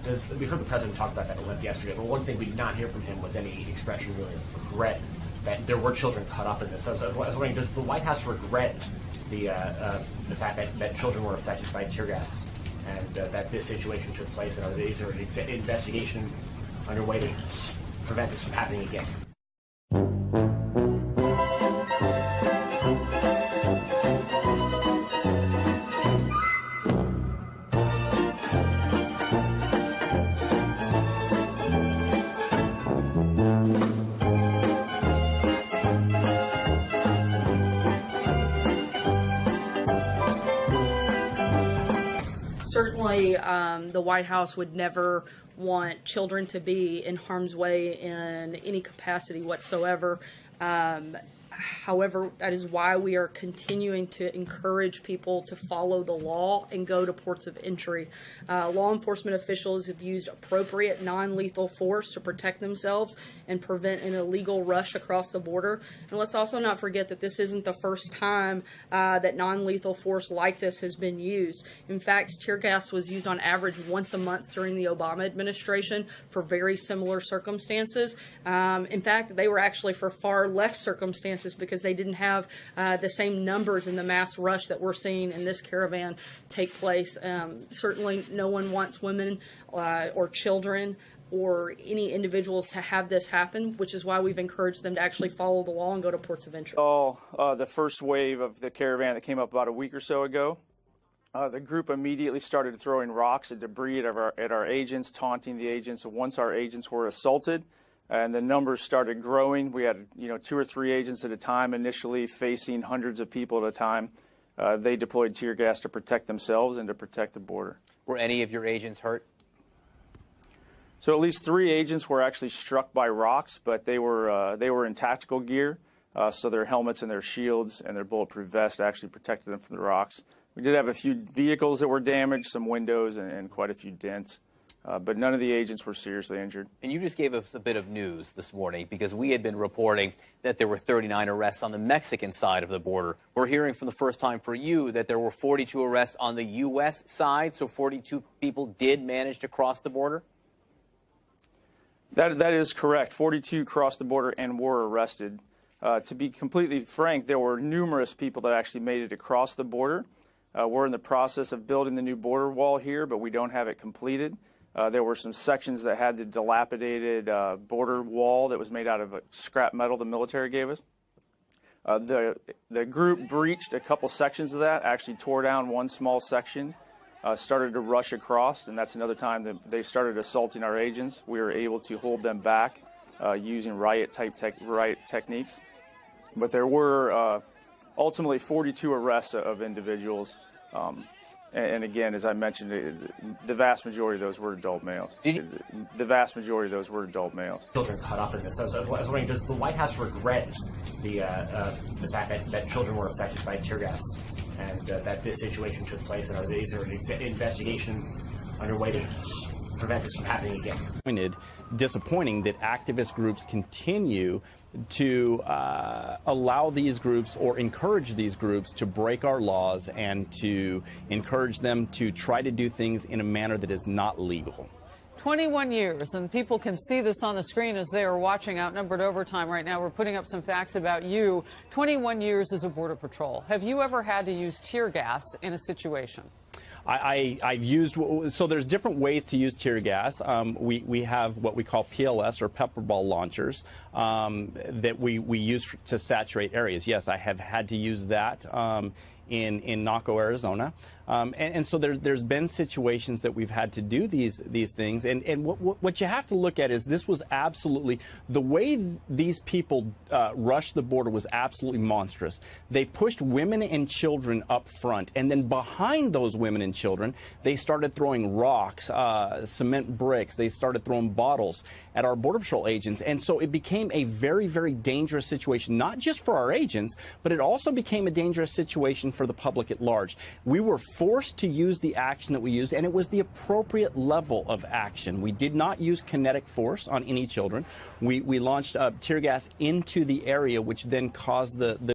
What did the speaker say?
Because we've heard the president talk about that at length yesterday, but one thing we did not hear from him was any expression really of regret that there were children caught up in this. So I was wondering, does the White House regret the fact that children were affected by tear gas and that this situation took place, and is there an investigation underway to prevent this from happening again? Certainly, the White House would never want children to be in harm's way in any capacity whatsoever. However, that is why we are continuing to encourage people to follow the law and go to ports of entry. Law enforcement officials have used appropriate non-lethal force to protect themselves and prevent an illegal rush across the border. And let's also not forget that this isn't the first time that non-lethal force like this has been used. In fact, tear gas was used on average once a month during the Obama administration for very similar circumstances. In fact, they were actually for far less circumstances because they didn't have the same numbers in the mass rush that we're seeing in this caravan take place. Certainly no one wants women or children or any individuals to have this happen, which is why we've encouraged them to actually follow the law and go to ports of entry. The first wave of the caravan that came up about a week or so ago, the group immediately started throwing rocks and debris at our agents, taunting the agents. Once our agents were assaulted, and the numbers started growing. We had, 2 or 3 agents at a time initially facing hundreds of people at a time. They deployed tear gas to protect themselves and to protect the border. Were any of your agents hurt? So at least 3 agents were actually struck by rocks, but they were in tactical gear, so their helmets and their shields and their bulletproof vests actually protected them from the rocks. We did have a few vehicles that were damaged, some windows, and quite a few dents. But none of the agents were seriously injured. And you just gave us a bit of news this morning because we had been reporting that there were 39 arrests on the Mexican side of the border. We're hearing from the first time for you that there were 42 arrests on the U.S. side, so 42 people did manage to cross the border? That is correct. 42 crossed the border and were arrested. To be completely frank, there were numerous people that actually made it across the border. We're in the process of building the new border wall here, but we don't have it completed. There were some sections that had the dilapidated border wall that was made out of scrap metal the military gave us. The group breached a couple sections of that, actually tore down one small section, started to rush across, and that's another time that they started assaulting our agents. We were able to hold them back using riot techniques. But there were ultimately 42 arrests of individuals. And again, as I mentioned, the vast majority of those were adult males. The vast majority of those were adult males. Children caught up in this. So I was wondering, does the White House regret the fact that children were affected by tear gas and that this situation took place? And is there an investigation underway to prevent this from happening again? Disappointing that activist groups continue to allow these groups or encourage these groups to break our laws and to encourage them to try to do things in a manner that is not legal. 21 years, and people can see this on the screen as they are watching Outnumbered Overtime right now. We're putting up some facts about you. 21 years as a Border Patrol. Have you ever had to use tear gas in a situation? I've used, so there's different ways to use tear gas. We have what we call PLS or pepper ball launchers that we use to saturate areas. Yes, I have had to use that in Naco, Arizona. And so there's been situations that we've had to do these things. And what you have to look at is this was absolutely, the way these people rushed the border was absolutely monstrous. They pushed women and children up front, and then behind those women and children, they started throwing rocks, cement bricks, they started throwing bottles at our Border Patrol agents. And so it became a very, very dangerous situation, not just for our agents, but it also became a dangerous situation for the public at large. We were forced to use the action that we used, and it was the appropriate level of action. We did not use kinetic force on any children. We launched tear gas into the area, which then caused the